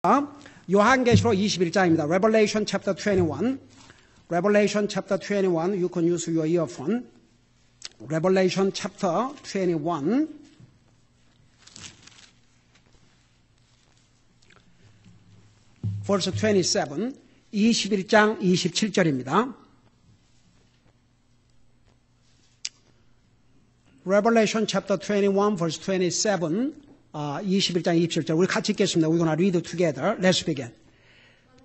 요한계시록 21장입니다. Revelation chapter 21. Revelation chapter 21. You can use your earphone. Revelation chapter 21. verse 27. 21장 27절입니다. Revelation chapter 21 verse 27. 21장 27절 우리 같이 읽겠습니다. We're going to read together. Let's begin.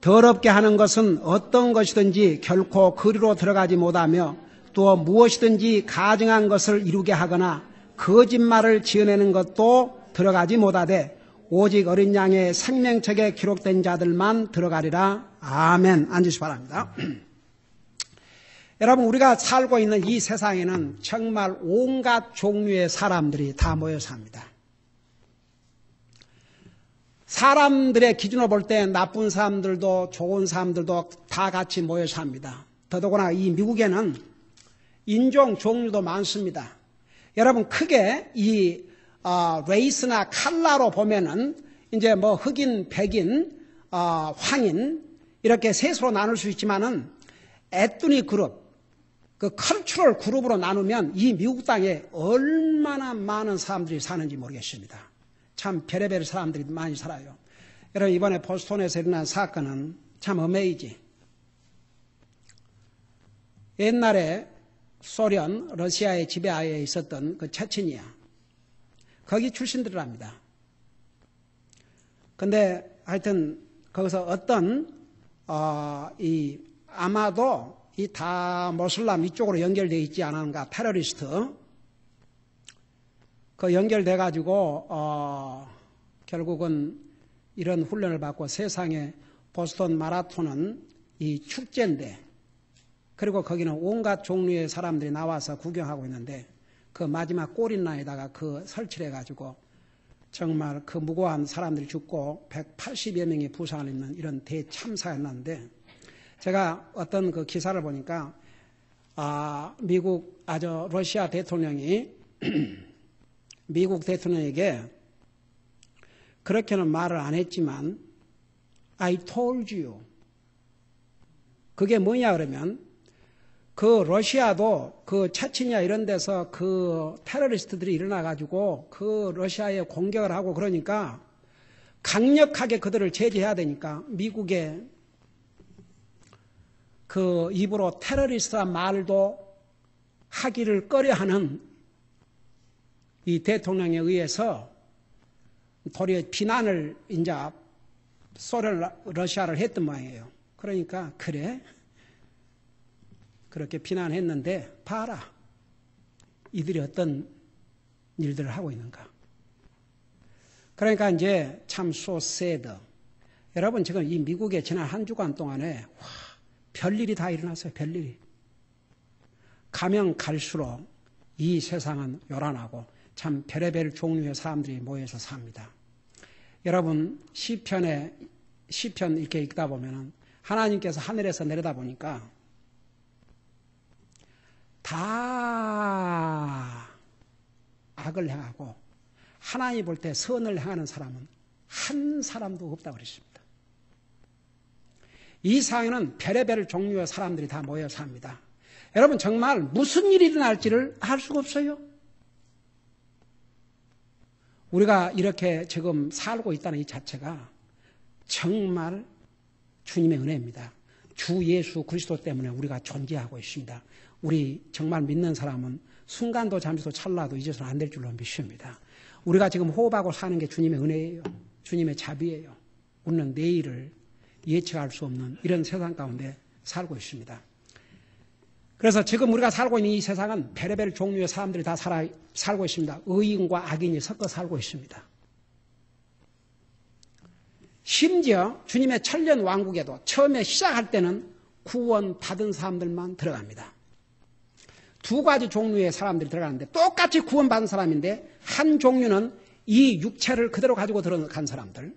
더럽게 하는 것은 어떤 것이든지 결코 그리로 들어가지 못하며 또 무엇이든지 가증한 것을 이루게 하거나 거짓말을 지어내는 것도 들어가지 못하되 오직 어린 양의 생명책에 기록된 자들만 들어가리라. 아멘. 앉으시기 바랍니다. 여러분, 우리가 살고 있는 이 세상에는 정말 온갖 종류의 사람들이 다 모여 삽니다. 사람들의 기준으로 볼 때 나쁜 사람들도 좋은 사람들도 다 같이 모여 삽니다. 더더구나 이 미국에는 인종 종류도 많습니다. 여러분, 크게 이 레이스나 컬러로 보면은 이제 뭐 흑인, 백인, 황인 이렇게 셋으로 나눌 수 있지만은 에트닉 그룹, 그 컬처럴 그룹으로 나누면 이 미국 땅에 얼마나 많은 사람들이 사는지 모르겠습니다. 참 별의별 사람들이 많이 살아요. 여러분, 이번에 보스턴에서 일어난 사건은 참 어메이지. 옛날에 소련, 러시아의 지배하에 있었던 그 체치니아, 거기 출신들이랍니다. 근데 하여튼 거기서 어떤 아마도 이 다 모슬람 이쪽으로 연결되어 있지 않은가, 테러리스트 그 연결돼 가지고 결국은 이런 훈련을 받고 세상에 보스턴 마라톤은 이 축제인데, 그리고 거기는 온갖 종류의 사람들이 나와서 구경하고 있는데 그 마지막 꼬린라인에다가 그 설치를 해가지고 정말 그 무고한 사람들이 죽고 180여 명의 부상을 입는 이런 대참사였는데, 제가 어떤 그 기사를 보니까 러시아 대통령이 미국 대통령에게 그렇게는 말을 안 했지만 I told you. 그게 뭐냐 그러면 그 러시아도 그 체치니아 이런 데서 그 테러리스트들이 일어나가지고 그 러시아에 공격을 하고 그러니까 강력하게 그들을 제재해야 되니까 미국의 그 입으로 테러리스트란 말도 하기를 꺼려하는 이 대통령에 의해서 도리어 비난을 이제 소련, 러시아를 했던 모양이에요. 그러니까 그래? 그렇게 비난했는데 봐라. 이들이 어떤 일들을 하고 있는가. 그러니까 이제 참 so sad. 여러분, 지금 이 미국에 지난 한 주간 동안에 별일이 다 일어났어요. 별일이. 가면 갈수록 이 세상은 요란하고 참 별의별 종류의 사람들이 모여서 삽니다. 여러분, 시편 이렇게 읽다 보면은 하나님께서 하늘에서 내려다 보니까 다 악을 행하고 하나님 볼 때 선을 행하는 사람은 한 사람도 없다고 그랬습니다. 이 세상에는 별의별 종류의 사람들이 다 모여 삽니다. 여러분, 정말 무슨 일이 일어날지를 알 수가 없어요. 우리가 이렇게 지금 살고 있다는 이 자체가 정말 주님의 은혜입니다. 주 예수 그리스도 때문에 우리가 존재하고 있습니다. 우리 정말 믿는 사람은 순간도 잠시도 찰나도 잊어서는 안 될 줄로 믿습니다. 우리가 지금 호흡하고 사는 게 주님의 은혜예요. 주님의 자비예요. 우리는 내일을 예측할 수 없는 이런 세상 가운데 살고 있습니다. 그래서 지금 우리가 살고 있는 이 세상은 별의별 종류의 사람들이 다 살고 있습니다. 의인과 악인이 섞어 살고 있습니다. 심지어 주님의 천년 왕국에도 처음에 시작할 때는 구원 받은 사람들만 들어갑니다. 두 가지 종류의 사람들이 들어가는데 똑같이 구원 받은 사람인데, 한 종류는 이 육체를 그대로 가지고 들어간 사람들,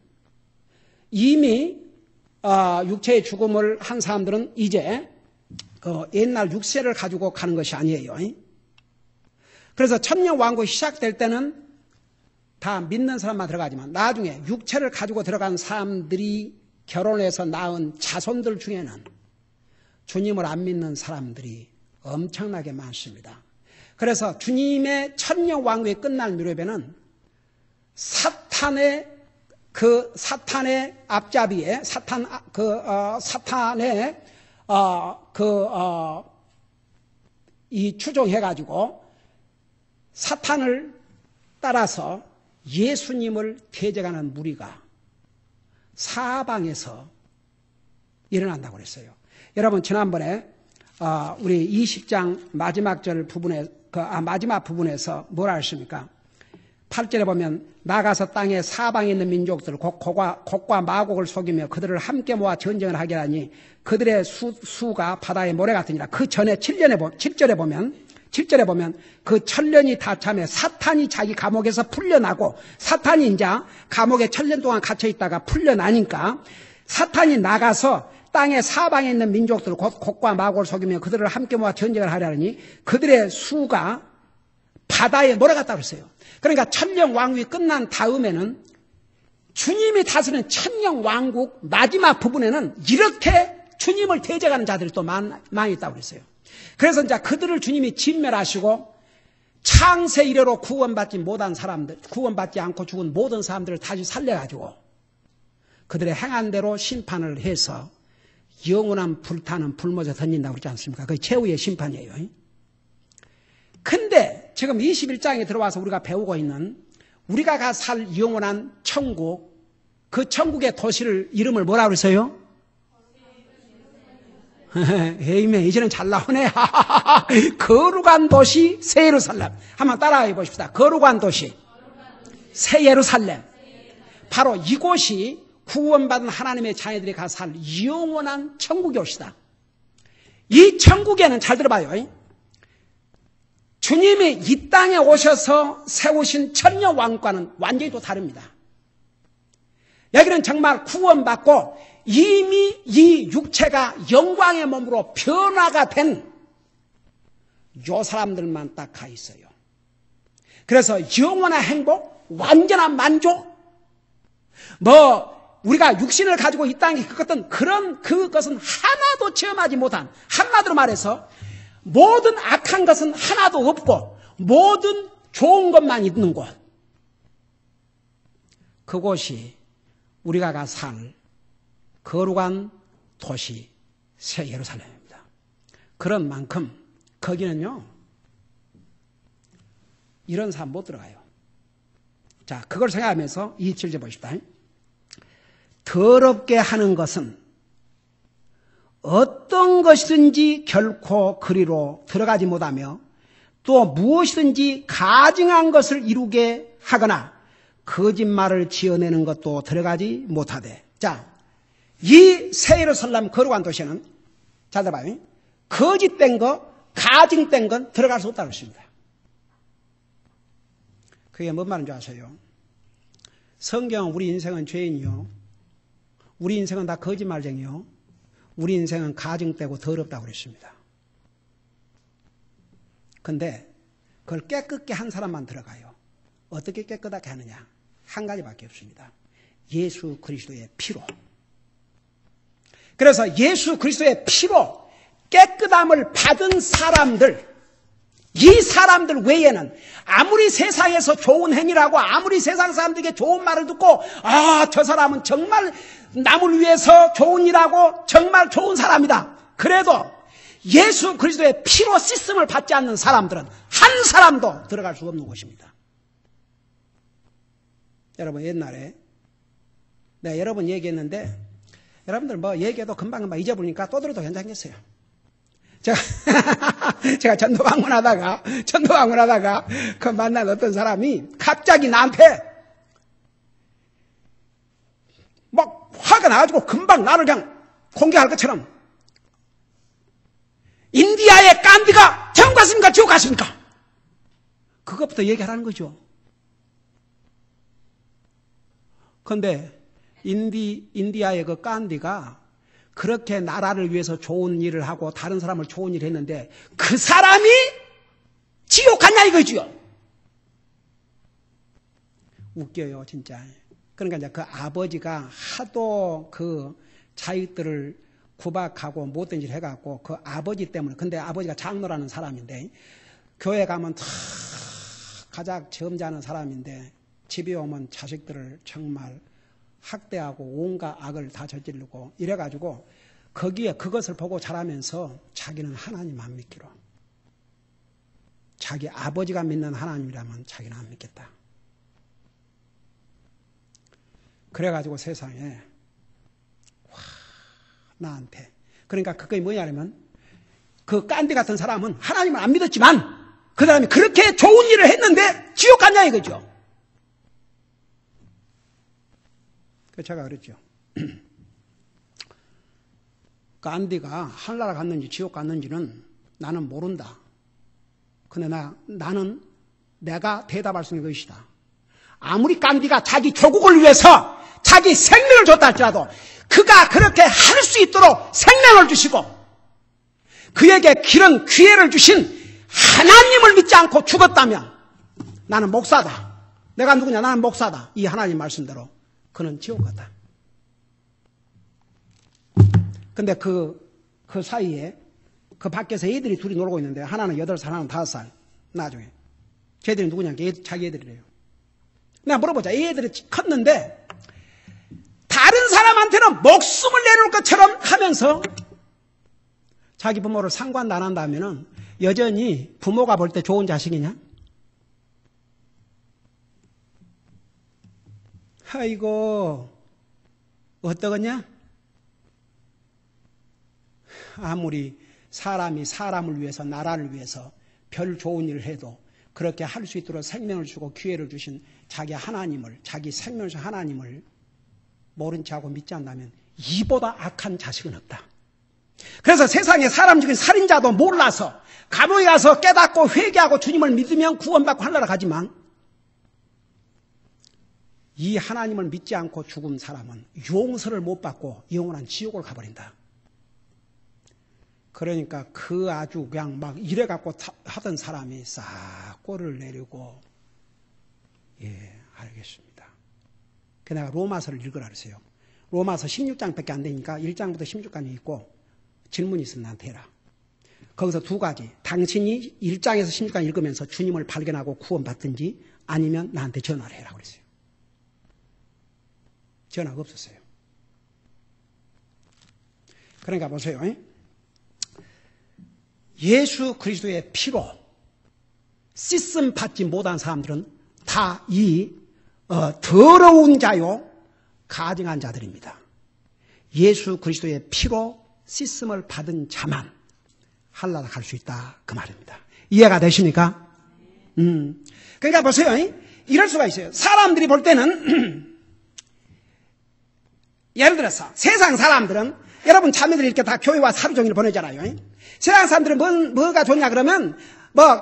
이미 육체의 죽음을 한 사람들은 이제 옛날 육세를 가지고 가는 것이 아니에요. 그래서 천년 왕국이 시작될 때는 다 믿는 사람만 들어가지만 나중에 육체를 가지고 들어간 사람들이 결혼해서 낳은 자손들 중에는 주님을 안 믿는 사람들이 엄청나게 많습니다. 그래서 주님의 천년왕국이 끝날 무렵에는 사탄의 앞잡이에 사탄의 이 추종해가지고 사탄을 따라서 예수님을 대적하는 무리가 사방에서 일어난다고 그랬어요. 여러분 지난번에 우리 20장 마지막 부분에서 뭐라 했습니까? 8절에 보면 나가서 땅의 사방에 있는 민족들 곡과 마곡을 속이며 그들을 함께 모아 전쟁을 하게 하니 그들의 수가 바다의 모래 같으니라. 그 전에 7절에 보면 그 천년이 다 참에 사탄이 자기 감옥에서 풀려나고 사탄이 이제 감옥에 천년 동안 갇혀 있다가 풀려나니까 사탄이 나가서 땅의 사방에 있는 민족들 곡과 마곡을 속이며 그들을 함께 모아 전쟁을 하려니 그들의 수가 바다에 모래 같다고 그랬어요. 그러니까 천년 왕국이 끝난 다음에는 주님이 다스리는 천년 왕국 마지막 부분에는 이렇게 주님을 대적하는 자들이 또 많이 있다고 그랬어요. 그래서 이제 그들을 주님이 진멸하시고 창세 이래로 구원받지 못한 사람들, 구원받지 않고 죽은 모든 사람들을 다시 살려가지고 그들의 행한 대로 심판을 해서 영원한 불타는 불못에 던진다고 그러지 않습니까? 그게 최후의 심판이에요. 근데 지금 21장에 들어와서 우리가 배우고 있는 우리가 가 살 영원한 천국, 그 천국의 도시를 이름을 뭐라고 그랬어요? 에이맨, 이제는 잘 나오네. 거룩한 도시 새 예루살렘. 한번 따라해 보십시다. 거룩한 도시 새 예루살렘. 바로 이곳이 구원받은 하나님의 자녀들이 가 살 영원한 천국이 옵시다. 이 천국에는 잘 들어봐요. 주님이 이 땅에 오셔서 세우신 천년 왕국과는 완전히 또 다릅니다. 여기는 정말 구원받고 이미 이 육체가 영광의 몸으로 변화가 된 요 사람들만 딱 가 있어요. 그래서 영원한 행복, 완전한 만족, 우리가 육신을 가지고 이 땅에 겪었던 그것은 하나도 체험하지 못한, 한마디로 말해서 모든 악한 것은 하나도 없고 모든 좋은 것만 있는 곳, 그곳이 우리가 가 살 거룩한 도시 새 예루살렘입니다. 그런 만큼 거기는요 이런 사람 못 들어가요. 자, 그걸 생각하면서 27절 보십시다. 더럽게 하는 것은 어떤 것이든지 결코 그리로 들어가지 못하며 또 무엇이든지 가증한 것을 이루게 하거나 거짓말을 지어내는 것도 들어가지 못하되. 자, 이 새 예루살렘 거룩한 도시는 잘 들어봐요. 거짓된 거, 가증된 건 들어갈 수 없다고 했습니다. 그게 뭔 말인 줄 아세요? 성경은 우리 인생은 죄인이요, 우리 인생은 다 거짓말쟁이요, 우리 인생은 가증되고 더럽다고 그랬습니다. 근데 그걸 깨끗게 한 사람만 들어가요. 어떻게 깨끗하게 하느냐? 한 가지밖에 없습니다. 예수 그리스도의 피로. 그래서 예수 그리스도의 피로 깨끗함을 받은 사람들, 이 사람들 외에는 아무리 세상에서 좋은 행위라고 아무리 세상 사람들에게 좋은 말을 듣고 저 사람은 정말 남을 위해서 좋은 일하고 정말 좋은 사람이다, 그래도 예수 그리스도의 피로 씻음을 받지 않는 사람들은 한 사람도 들어갈 수 없는 곳입니다. 여러분, 옛날에 내가 여러 번 얘기했는데 여러분들 얘기해도 금방금방 잊어버리니까 또 들어도 괜찮겠어요. 제가 전도 방문하다가 그 만난 어떤 사람이 갑자기 나한테 막 화가 나가지고 금방 나를 그냥 공격할 것처럼, 인디아의 간디가 천국 갔습니까? 지옥 갔습니까? 그것부터 얘기하라는 거죠. 그런데 인디아의 그 간디가 그렇게 나라를 위해서 좋은 일을 하고 다른 사람을 좋은 일을 했는데 그 사람이 지옥 갔냐 이거지요. 웃겨요, 진짜. 그러니까 이제 그 아버지가 하도 그 자식들을 구박하고 못된 짓을 해갖고 그 아버지 때문에, 근데 아버지가 장로라는 사람인데 교회 가면 다 가장 점잖은 사람인데 집에 오면 자식들을 정말 학대하고 온갖 악을 다 저지르고 이래가지고 거기에 그것을 보고 자라면서 자기는 하나님 안 믿기로. 자기 아버지가 믿는 하나님이라면 자기는 안 믿겠다. 그래가지고 세상에 나한테. 그러니까 그게 뭐냐면 그 깐디 같은 사람은 하나님을 안 믿었지만 그 사람이 그렇게 좋은 일을 했는데 지옥 갔냐 이거죠. 그래서 제가 그랬죠. 깐디가 하늘나라 갔는지 지옥 갔는지는 나는 모른다. 근데 나는 내가 대답할 수 있는 것이다. 아무리 깐디가 자기 조국을 위해서 자기 생명을 줬다 할지라도 그가 그렇게 할 수 있도록 생명을 주시고 그에게 기른 기회를 주신 하나님을 믿지 않고 죽었다면 나는 목사다. 내가 누구냐? 나는 목사다. 이 하나님 말씀대로 그는 지옥 갔다. 근데 그 사이에 그 밖에서 애들이 둘이 놀고 있는데 하나는 8살, 하나는 5살. 나중에. 쟤들이 누구냐? 자기 애들이래요. 내가 물어보자. 이 애들이 컸는데 다른 사람한테는 목숨을 내놓을 것처럼 하면서 자기 부모를 상관도 안 한다면은 여전히 부모가 볼 때 좋은 자식이냐? 아이고, 어떠겠냐? 아무리 사람이 사람을 위해서, 나라를 위해서 별 좋은 일을 해도 그렇게 할 수 있도록 생명을 주고 기회를 주신 자기 하나님을, 자기 생명을 주신 하나님을 모른 체하고 믿지 않는다면 이보다 악한 자식은 없다. 그래서 세상에 사람 죽인 살인자도 몰라서 감옥에 가서 깨닫고 회개하고 주님을 믿으면 구원받고 하늘나라 가지만 이 하나님을 믿지 않고 죽은 사람은 용서를 못 받고 영원한 지옥을 가버린다. 그러니까 그 아주 그냥 막 이래갖고 하던 사람이 싹 꼴을 내리고, 예, 알겠습니다. 그 내가 로마서를 읽으라 그랬어요. 로마서 16장밖에 안 되니까 1장부터 16장이 있고 질문이 있으면 나한테 해라. 거기서 두 가지. 당신이 1장에서 16장 읽으면서 주님을 발견하고 구원받든지 아니면 나한테 전화를 해라 그랬어요. 전화가 없었어요. 그러니까 보세요. 예수 그리스도의 피로 씻음 받지 못한 사람들은 다 이 더러운 자요 가증한 자들입니다. 예수 그리스도의 피로 씻음을 받은 자만 하늘나라 갈 수 있다 그 말입니다. 이해가 되십니까? 그러니까 보세요. 이럴 수가 있어요. 사람들이 볼 때는 예를 들어서 세상 사람들은 여러분 자매들이 이렇게 다 교회와 하루 종일 보내잖아요. 세상 사람들은 뭐가 좋냐 그러면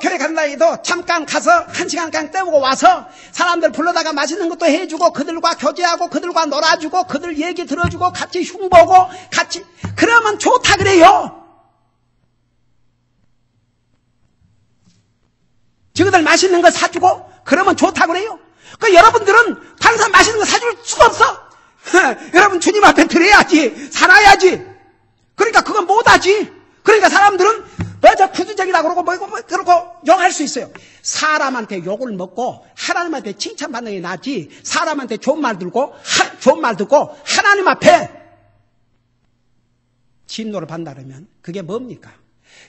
교회 간다 해도 잠깐 가서 1시간간 때우고 와서 사람들 불러다가 맛있는 것도 해주고 그들과 교제하고 그들과 놀아주고 그들 얘기 들어주고 같이 흉보고 같이 그러면 좋다 그래요. 저들 맛있는 거 사주고 그러면 좋다 그래요. 여러분들은 다른 사람 맛있는 거 사줄 수가 없어. 여러분 주님 앞에 드려야지 살아야지. 그러니까 그건 못하지. 그러니까 사람들은 저 구두적이라고 그러고 욕할 수 있어요. 사람한테 욕을 먹고 하나님한테 칭찬받는 게 낫지. 사람한테 좋은 말 듣고 하나님 앞에 진노를 받는다 그러면 그게 뭡니까?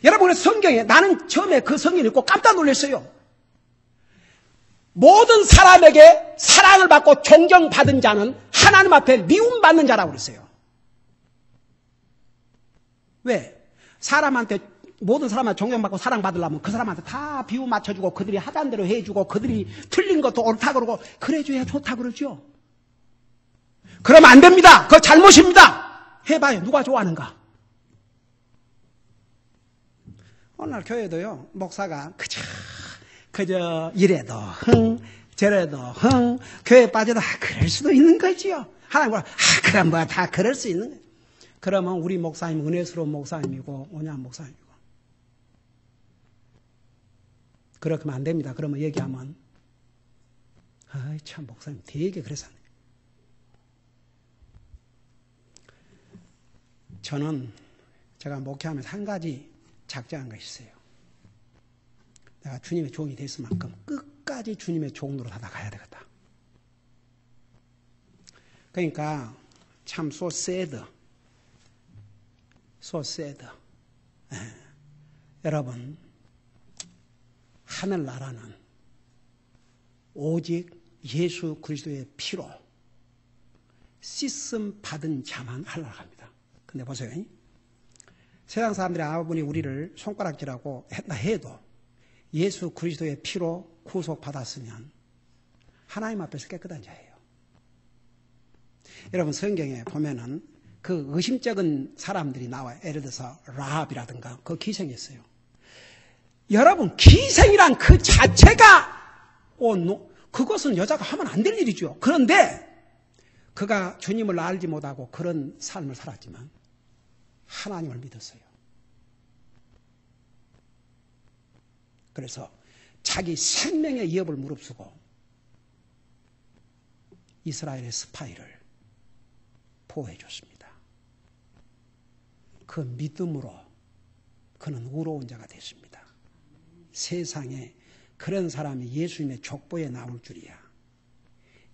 여러분의 성경에 나는 처음에 그 성경을 읽고 깜짝 놀랐어요. 모든 사람에게 사랑을 받고 존경받은 자는 하나님 앞에 미움받는 자라고 그랬어요. 왜? 모든 사람한테 존경받고 사랑받으려면 그 사람한테 다 비유 맞춰주고 그들이 하자는 대로 해주고 그들이 틀린 것도 옳다 그러고 그래줘야 좋다 그러죠. 그러면 안 됩니다. 그거 잘못입니다. 해봐요. 누가 좋아하는가? 어느 날 교회도요. 목사가 그저 이래도 저래도 교회 빠져도 그럴 수도 있는 거지요. 하나님 뭐라 그럼 다 그럴 수 있는 거예요. 그러면 우리 목사님 은혜스러운 목사님이고 온유한 목사님이고 그렇게 하면 안 됩니다. 그러면 얘기하면 아이, 참, 목사님, 되게 그래서. 저는 제가 목회하면서 한 가지 작정한 것이 있어요. 내가 주님의 종이 됐을 만큼 끝까지 주님의 종으로 살아가야 되겠다. 그러니까 참 so sad. so sad. 여러분, 하늘나라는 오직 예수 그리스도의 피로 씻음 받은 자만 하늘나라갑니다. 근데 보세요. 세상 사람들이 아무리 우리를 손가락질하고 했다 해도 예수 그리스도의 피로 구속받았으면 하나님 앞에서 깨끗한 자예요. 여러분, 성경에 보면은 그 의심적인 사람들이 나와요. 예를 들어서 라합이라든가 그 기생했어요. 여러분, 기생이란 그 자체가 그것은 여자가 하면 안 될 일이죠. 그런데 그가 주님을 알지 못하고 그런 삶을 살았지만 하나님을 믿었어요. 그래서 자기 생명의 위협을 무릅쓰고 이스라엘의 스파이를 보호해 줬습니다. 그 믿음으로 그는 의로운 자가 됐습니다. 세상에 그런 사람이 예수님의 족보에 나올 줄이야.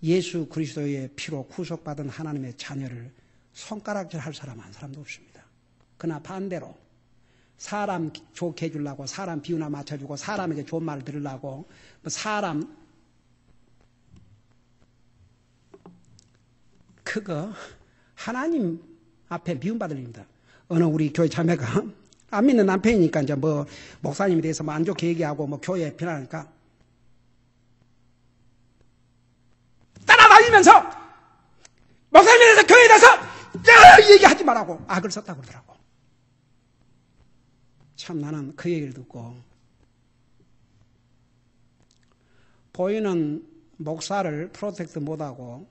예수 그리스도의 피로 구속받은 하나님의 자녀를 손가락질할 사람 한 사람도 없습니다. 그러나 반대로 사람 좋게 해주려고 사람 비유나 맞춰주고 사람에게 좋은 말을 들으려고 사람 그거 하나님 앞에 미움받을 일입니다. 어느 우리 교회 자매가 안 믿는 남편이니까 이제 뭐 목사님에 대해서 뭐 안 좋게 얘기하고 뭐 교회에 비난하니까 따라다니면서 목사님에 대해서 교회에 대해서 얘기하지 말라고 악을 썼다고 그러더라고. 참 나는 그 얘기를 듣고 보이는 목사를 프로텍트 못하고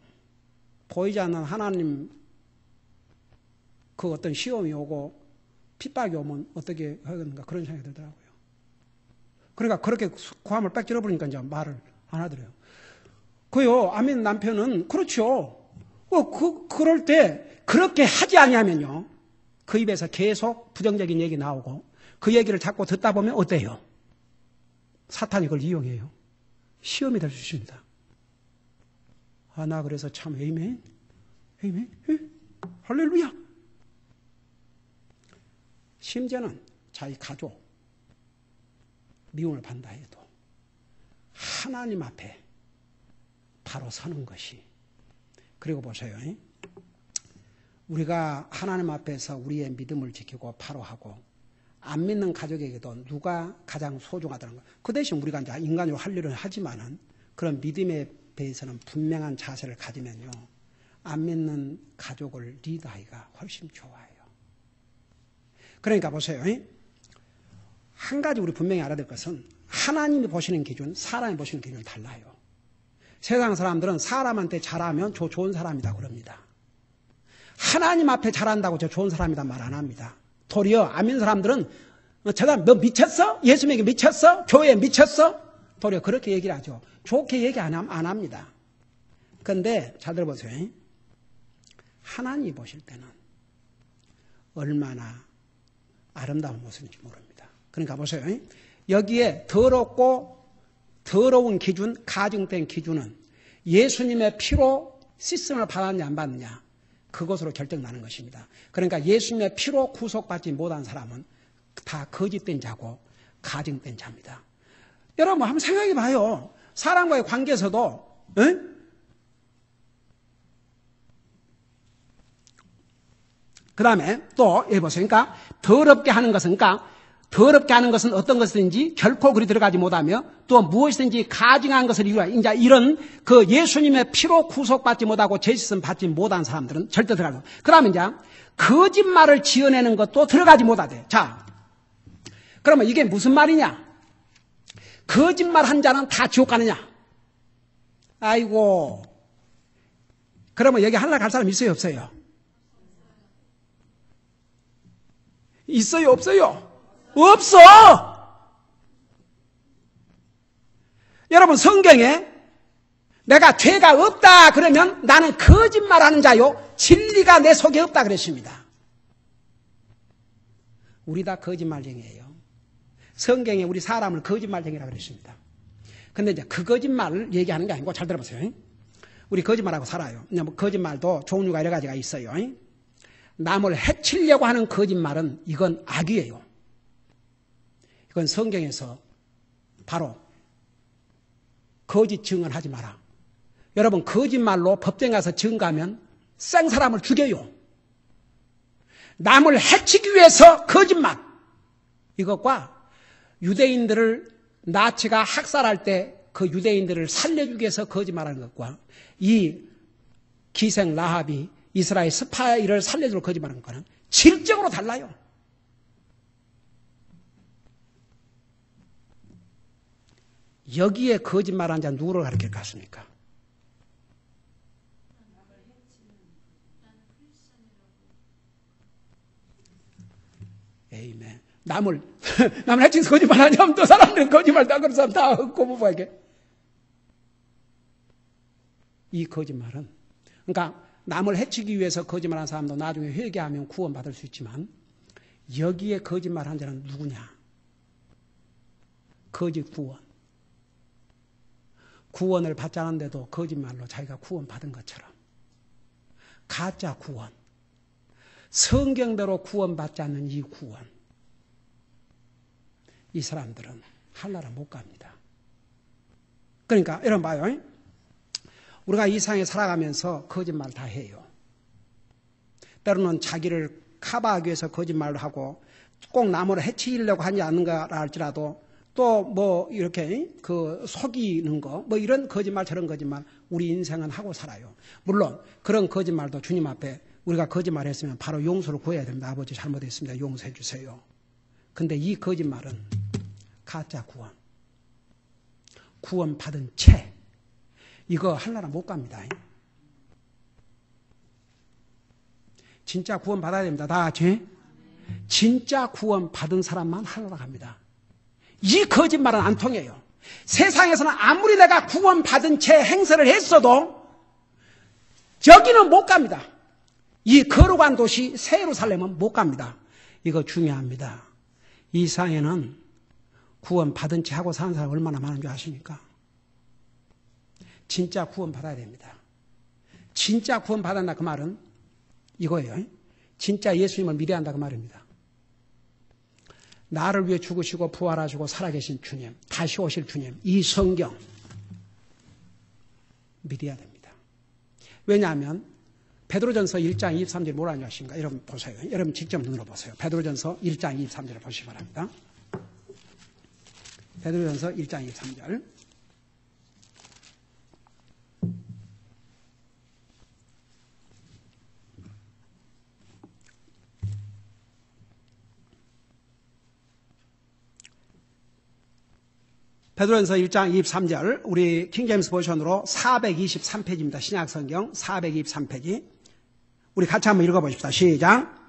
보이지 않는 하나님 그 어떤 시험이 오고 핍박이 오면 어떻게 하겠는가 그런 생각이 들더라고요. 그러니까 그렇게 구함을 빽 찔러버리니까 이제 말을 안 하더래요. 그요, 아멘 남편은 그렇죠. 그럴 때 그렇게 하지 아니하면요. 그 입에서 계속 부정적인 얘기 나오고 그 얘기를 자꾸 듣다 보면 어때요? 사탄이 그걸 이용해요. 시험이 될 수 있습니다. 나 그래서 참 에이멘 할렐루야. 심지어는 자기 가족 미움을 받는다 해도 하나님 앞에 바로 서는 것이, 그리고 보세요. 우리가 하나님 앞에서 우리의 믿음을 지키고 바로 하고 안 믿는 가족에게도 누가 가장 소중하다는 것. 그 대신 우리가 이제 인간으로 할 일은 하지만은 그런 믿음에 대해서는 분명한 자세를 가지면요. 안 믿는 가족을 리드하기가 훨씬 좋아요. 그러니까 보세요. 한 가지 우리 분명히 알아야 될 것은 하나님이 보시는 기준, 사람이 보시는 기준은 달라요. 세상 사람들은 사람한테 잘하면 저 좋은 사람이다 그럽니다. 하나님 앞에 잘한다고 저 좋은 사람이다 말 안 합니다. 도리어 안 믿는 사람들은 저 사람 너 미쳤어? 예수님에게 미쳤어? 교회에 미쳤어? 도리어 그렇게 얘기를 하죠. 좋게 얘기 안 합니다. 그런데 잘 들어보세요. 하나님이 보실 때는 얼마나 아름다운 모습인지 모릅니다. 그러니까 보세요. 여기에 더럽고 더러운 기준, 가증된 기준은 예수님의 피로 씻음을 받았냐 안 받느냐 그것으로 결정나는 것입니다. 그러니까 예수님의 피로 구속받지 못한 사람은 다 거짓된 자고 가증된 자입니다. 여러분 한번 생각해 봐요. 사람과의 관계에서도 그 다음에 또 보세요. 그러니까 더럽게 하는 것은 더럽게 하는 것은 어떤 것이든지 결코 그리 들어가지 못하며 또 무엇이든지 가증한 것을 이루어 이제 이런 그 예수님의 피로 구속받지 못하고 죄짓음 받지 못한 사람들은 절대 들어가지 못하고 그 다음에 이제 거짓말을 지어내는 것도 들어가지 못하대. 자, 그러면 이게 무슨 말이냐? 거짓말 한 자는 다 지옥 가느냐? 아이고, 그러면 여기 하늘나라 갈 사람 있어요 없어요? 있어요 없어요? 없어! 여러분 성경에 내가 죄가 없다 그러면 나는 거짓말하는 자요 진리가 내 속에 없다 그랬습니다. 우리 다 거짓말쟁이에요. 성경에 우리 사람을 거짓말쟁이라고 그랬습니다. 근데 이제 그 거짓말을 얘기하는 게 아니고 잘 들어보세요. 우리 거짓말하고 살아요. 거짓말도 종류가 여러 가지가 있어요. 남을 해치려고 하는 거짓말은 이건 악이에요. 이건 성경에서 바로 거짓 증언하지 마라. 여러분 거짓말로 법정에 가서 증거하면 생사람을 죽여요. 남을 해치기 위해서 거짓말. 이것과 유대인들을 나치가 학살할 때 그 유대인들을 살려주기 위해서 거짓말하는 것과 이 기생 라합이 이스라엘 스파이를 살려주러 거짓말하는 것과는 질적으로 달라요. 여기에 거짓말한 자 누구를 가르칠 것 같습니까? 에이맨. 남을 해치면서 거짓말하냐면 또 사람들은 거짓말 다 그런 사람 다 고부부에게. 이 거짓말은 그러니까 남을 해치기 위해서 거짓말한 사람도 나중에 회개하면 구원받을 수 있지만 여기에 거짓말한 자는 누구냐? 거짓 구원. 구원을 받지 않은데도 거짓말로 자기가 구원받은 것처럼 가짜 구원. 성경대로 구원받지 않는 이 구원. 이 사람들은 하나라 못 갑니다. 그러니까 여러분 봐요. 우리가 이 세상에 살아가면서 거짓말 다 해요. 때로는 자기를 커버하기 위해서 거짓말을 하고 꼭 남을 해치려고 하지 않는가 할지라도 또 뭐 이렇게 그 속이는 거 뭐 이런 거짓말 저런 거짓말 우리 인생은 하고 살아요. 물론 그런 거짓말도 주님 앞에 우리가 거짓말했으면 바로 용서를 구해야 됩니다. 아버지 잘못했습니다. 용서해 주세요. 근데 이 거짓말은 가짜 구원. 구원 받은 채 이거 하려나 못 갑니다. 진짜 구원 받아야 됩니다. 다 같이. 진짜 구원 받은 사람만 하려나 갑니다. 이 거짓말은 안 통해요. 세상에서는 아무리 내가 구원 받은 채 행세를 했어도 여기는 못 갑니다. 이 거룩한 도시 새 예루살렘은 못 갑니다. 이거 중요합니다. 이 세상에는 구원 받은 채 하고 사는 사람이 얼마나 많은 줄 아십니까? 진짜 구원 받아야 됩니다. 진짜 구원 받았나 그 말은 이거예요. 진짜 예수님을 믿어야 한다 그 말입니다. 나를 위해 죽으시고 부활하시고 살아계신 주님, 다시 오실 주님, 이 성경 믿어야 됩니다. 왜냐하면 베드로전서 1장 23절 뭐라는 줄 아십니까? 여러분 보세요. 여러분 직접 눈으로 보세요. 베드로전서 1장 23절을 보시기 바랍니다. 베드로전서 1장 23절. 베드로전서 1장 23절 우리 킹제임스 버전으로 423페이지입니다. 신약성경 423페이지. 우리 같이 한번 읽어보십시다. 시작.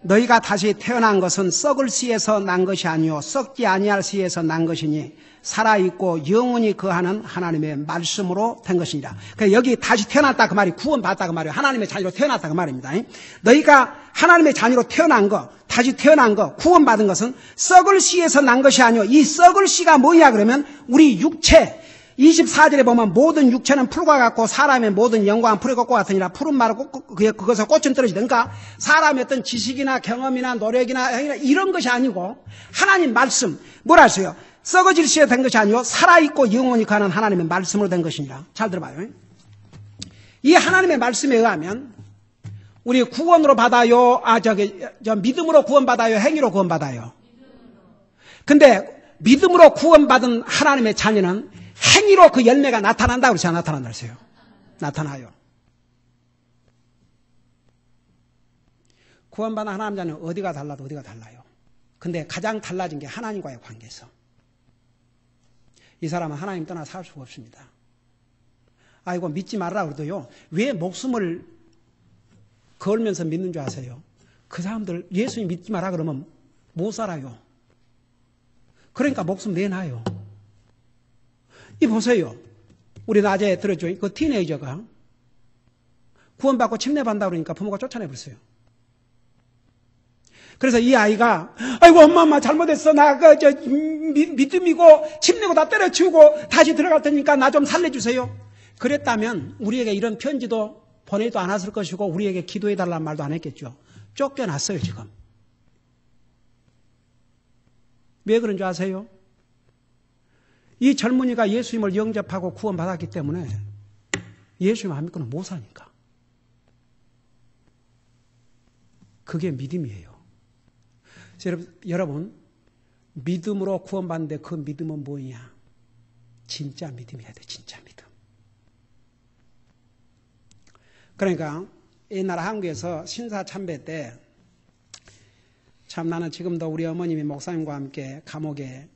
너희가 다시 태어난 것은 썩을 씨에서 난 것이 아니요 썩지 아니할 씨에서 난 것이니 살아있고 영원히 거하는 하나님의 말씀으로 된 것이니라. 그러니까 여기 다시 태어났다 그 말이 구원받았다 그 말이에요. 하나님의 자녀로 태어났다 그 말입니다. 너희가 하나님의 자녀로 태어난 거, 다시 태어난 거, 구원받은 것은 썩을 씨에서 난 것이 아니요. 이 썩을 씨가 뭐냐 그러면 우리 육체. 24절에 보면 모든 육체는 풀과 같고 사람의 모든 영광은 풀의 꽃과 같으니라. 푸른 말은 그것에 꽃은 떨어지든가 사람의 어떤 지식이나 경험이나 노력이나 이런 것이 아니고 하나님 말씀 뭐라 했어요? 썩어질 씨에 된 것이 아니요 살아있고 영원히 가는 하나님의 말씀으로 된 것이니라. 잘 들어봐요. 이 하나님의 말씀에 의하면 우리 구원으로 받아요? 믿음으로 구원받아요? 행위로 구원받아요? 근데 믿음으로 구원받은 하나님의 자녀는 행위로 그 열매가 나타난다고 그러지 않아요? 나타난다 그랬어요. 나타나요. 구원받은 하나님 자녀는 어디가 달라도 어디가 달라요. 근데 가장 달라진 게 하나님과의 관계에서. 이 사람은 하나님 떠나 살 수가 없습니다. 아이고 믿지 말라 그래도요. 왜 목숨을 걸면서 믿는 줄 아세요? 그 사람들 예수님 믿지 마라 그러면 못 살아요. 그러니까 목숨 내놔요. 이 보세요. 우리 낮에 들었죠. 그 티네이저가 구원받고 침례받는다 그러니까 부모가 쫓아내버렸어요. 그래서 이 아이가 아이고 엄마 잘못했어. 나 믿음이고 침례고 다 때려치우고 다시 들어갈 테니까 나 좀 살려주세요. 그랬다면 우리에게 이런 편지도 보내도 않았을 것이고 우리에게 기도해달라는 말도 안 했겠죠. 쫓겨났어요 지금. 왜 그런 줄 아세요? 이 젊은이가 예수님을 영접하고 구원받았기 때문에 예수님 안 믿고는 못 사니까. 그게 믿음이에요. 여러분 믿음으로 구원받는데 그 믿음은 뭐냐? 진짜 믿음이어야 돼. 진짜 믿음. 그러니까 옛날 한국에서 신사참배 때 참 나는 지금도 우리 어머님이 목사님과 함께 감옥에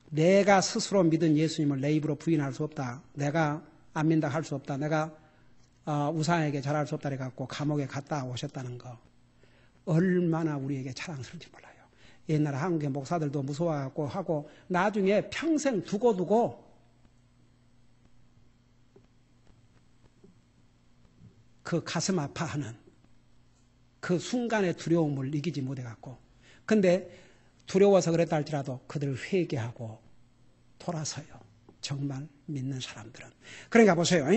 내가 스스로 믿은 예수님을 내 입으로 부인할 수 없다. 내가 안 믿는다 할 수 없다. 내가 우상에게 절할 수 없다 해갖고 감옥에 갔다 오셨다는 거 얼마나 우리에게 자랑스러운지 몰라요. 옛날 한국의 목사들도 무서워갖고 하고 나중에 평생 두고 그 가슴 아파하는 그 순간의 두려움을 이기지 못해갖고 근데 두려워서 그랬다 할지라도 그들 회개하고 돌아서요. 정말 믿는 사람들은. 그러니까 보세요.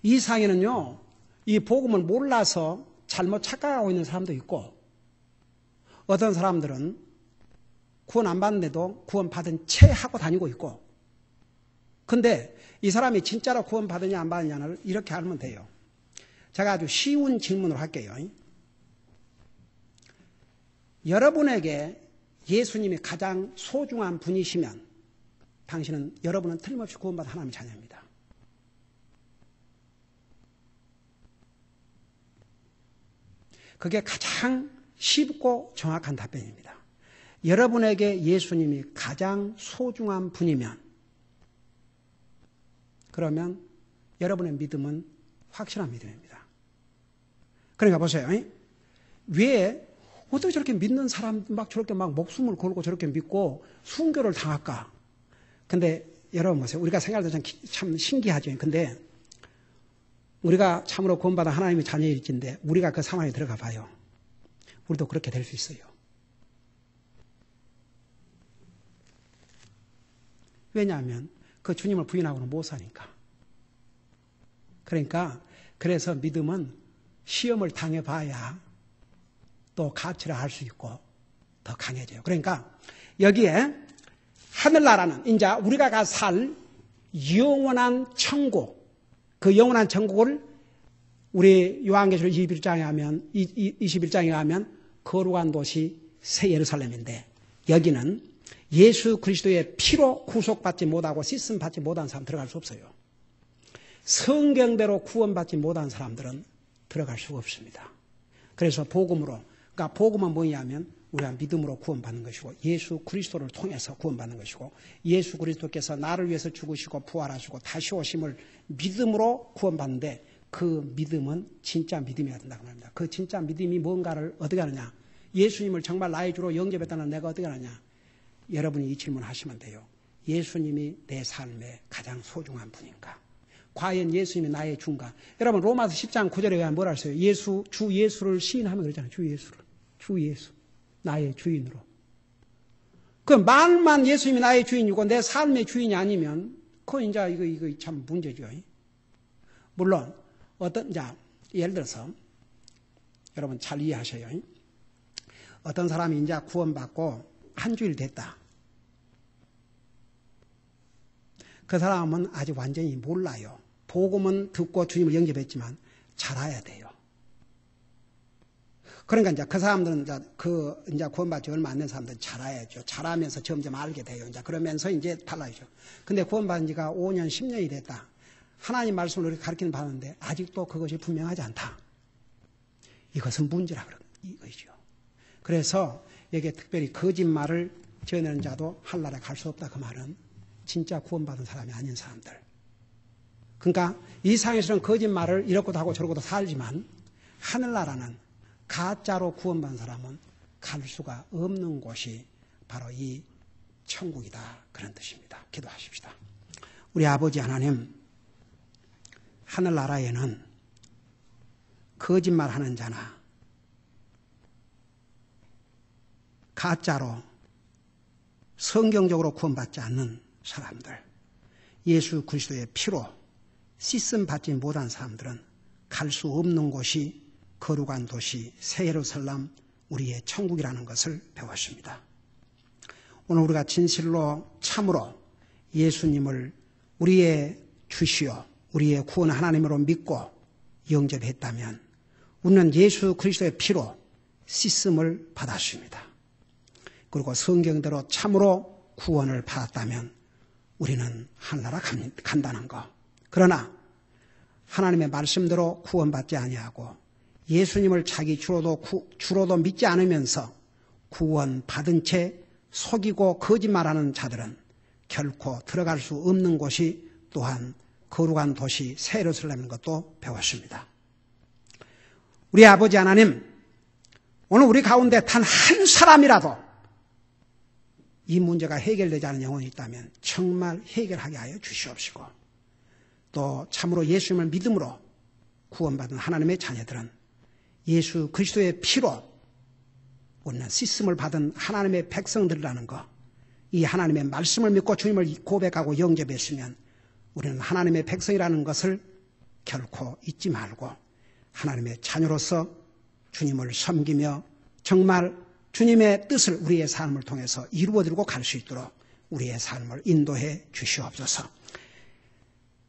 이 상에는요. 이 복음을 몰라서 잘못 착각하고 있는 사람도 있고 어떤 사람들은 구원 안 받는데도 구원 받은 채 하고 다니고 있고 근데 이 사람이 진짜로 구원 받느냐 안 받느냐를 이렇게 알면 돼요. 제가 아주 쉬운 질문을 할게요. 여러분에게 예수님이 가장 소중한 분이시면 여러분은 틀림없이 구원받은 하나님의 자녀입니다. 그게 가장 쉽고 정확한 답변입니다. 여러분에게 예수님이 가장 소중한 분이면 그러면 여러분의 믿음은 확실한 믿음입니다. 그러니까 보세요. 왜 어떻게 저렇게 믿는 사람 저렇게 목숨을 걸고 저렇게 믿고 순교를 당할까? 근데 여러분 보세요. 우리가 생각할 때 참 신기하죠. 근데 우리가 참으로 구원받은 하나님의 자녀일진데 우리가 그 상황에 들어가 봐요. 우리도 그렇게 될 수 있어요. 왜냐하면 그 주님을 부인하고는 못 사니까. 그래서 믿음은 시험을 당해봐야 또 가치를 알 수 있고 더 강해져요. 그러니까 여기에 하늘나라는 이제 우리가 가 살 영원한 천국, 그 영원한 천국을 우리 요한계시록 21장에 가면 거룩한 도시 새 예루살렘인데 여기는 예수 그리스도의 피로 구속받지 못하고 씻음받지 못한 사람 들어갈 수 없어요. 성경대로 구원받지 못한 사람들은 들어갈 수가 없습니다. 그래서 그러니까 복음은 뭐냐면 우리가 믿음으로 구원받는 것이고 예수 그리스도를 통해서 구원받는 것이고 예수 그리스도께서 나를 위해서 죽으시고 부활하시고 다시 오심을 믿음으로 구원받는데 그 믿음은 진짜 믿음이어야 된다고 합니다. 그 진짜 믿음이 뭔가를 어떻게 하느냐? 예수님을 정말 나의 주로 영접했다는 내가 어떻게 하느냐? 여러분이 이 질문을 하시면 돼요. 예수님이 내 삶의 가장 소중한 분인가? 과연 예수님이 나의 주인가? 여러분 로마서 10장 9절에 가면 뭐라 했어요? 주 예수를 시인하면 그러잖아요. 주 예수. 나의 주인으로. 그 말만 예수님이 나의 주인이고 내 삶의 주인이 아니면 그건 이제 이거 참 문제죠. 물론 예를 들어서 여러분 잘 이해하셔요. 어떤 사람이 이제 구원받고 한 주일 됐다. 그 사람은 아직 완전히 몰라요. 복음은 듣고 주님을 영접했지만 잘 알아야 돼요. 그러니까 이제 그 사람들은 이제 구원받지 얼마 안 된 사람들은 잘 알아야죠. 잘 알면서 점점 알게 돼요. 이제 그러면서 이제 달라지죠. 근데 구원받은 지가 5년, 10년이 됐다. 하나님 말씀을 우리가 가르치는 바는데 아직도 그것이 분명하지 않다. 이것은 문제라 그런 이거죠. 그래서 여기에 특별히 거짓말을 지어내는 자도 한나라에 갈 수 없다. 그 말은 진짜 구원받은 사람이 아닌 사람들. 그러니까 이 상에서는 거짓말을 이렇고도 하고 저렇고도 살지만 하늘나라는 가짜로 구원받은 사람은 갈 수가 없는 곳이 바로 이 천국이다. 그런 뜻입니다. 기도하십시다. 우리 아버지 하나님, 하늘나라에는 거짓말하는 자나 가짜로 성경적으로 구원받지 않는 사람들, 예수 그리스도의 피로 씻음 받지 못한 사람들은 갈 수 없는 곳이 거룩한 도시 새 예루살렘 우리의 천국이라는 것을 배웠습니다. 오늘 우리가 진실로 참으로 예수님을 우리의 주시오, 우리의 구원 하나님으로 믿고 영접했다면 우리는 예수 그리스도의 피로 씻음을 받았습니다. 그리고 성경대로 참으로 구원을 받았다면 우리는 하늘나라 간다는 것. 그러나 하나님의 말씀대로 구원받지 아니하고 예수님을 자기 주로도 믿지 않으면서 구원받은 채 속이고 거짓말하는 자들은 결코 들어갈 수 없는 곳이 또한 거룩한 도시 새 예루살렘인 것도 배웠습니다. 우리 아버지 하나님, 오늘 우리 가운데 단 한 사람이라도 이 문제가 해결되지 않은 영혼이 있다면 정말 해결하게 하여 주시옵시고, 또 참으로 예수님을 믿음으로 구원받은 하나님의 자녀들은 예수 그리스도의 피로 우리는 씻음을 받은 하나님의 백성들이라는 것, 이 하나님의 말씀을 믿고 주님을 고백하고 영접했으면 우리는 하나님의 백성이라는 것을 결코 잊지 말고 하나님의 자녀로서 주님을 섬기며 정말 주님의 뜻을 우리의 삶을 통해서 이루어드리고 갈 수 있도록 우리의 삶을 인도해 주시옵소서.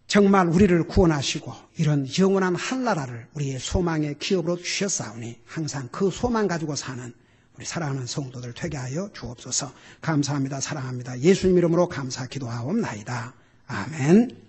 정말 우리를 구원하시고 이런 영원한 한나라를 우리의 소망의 기업으로 주셨사오니 항상 그 소망 가지고 사는 우리 사랑하는 성도들 되게 하여 주옵소서. 감사합니다. 사랑합니다. 예수님 이름으로 감사 기도하옵나이다. 아멘.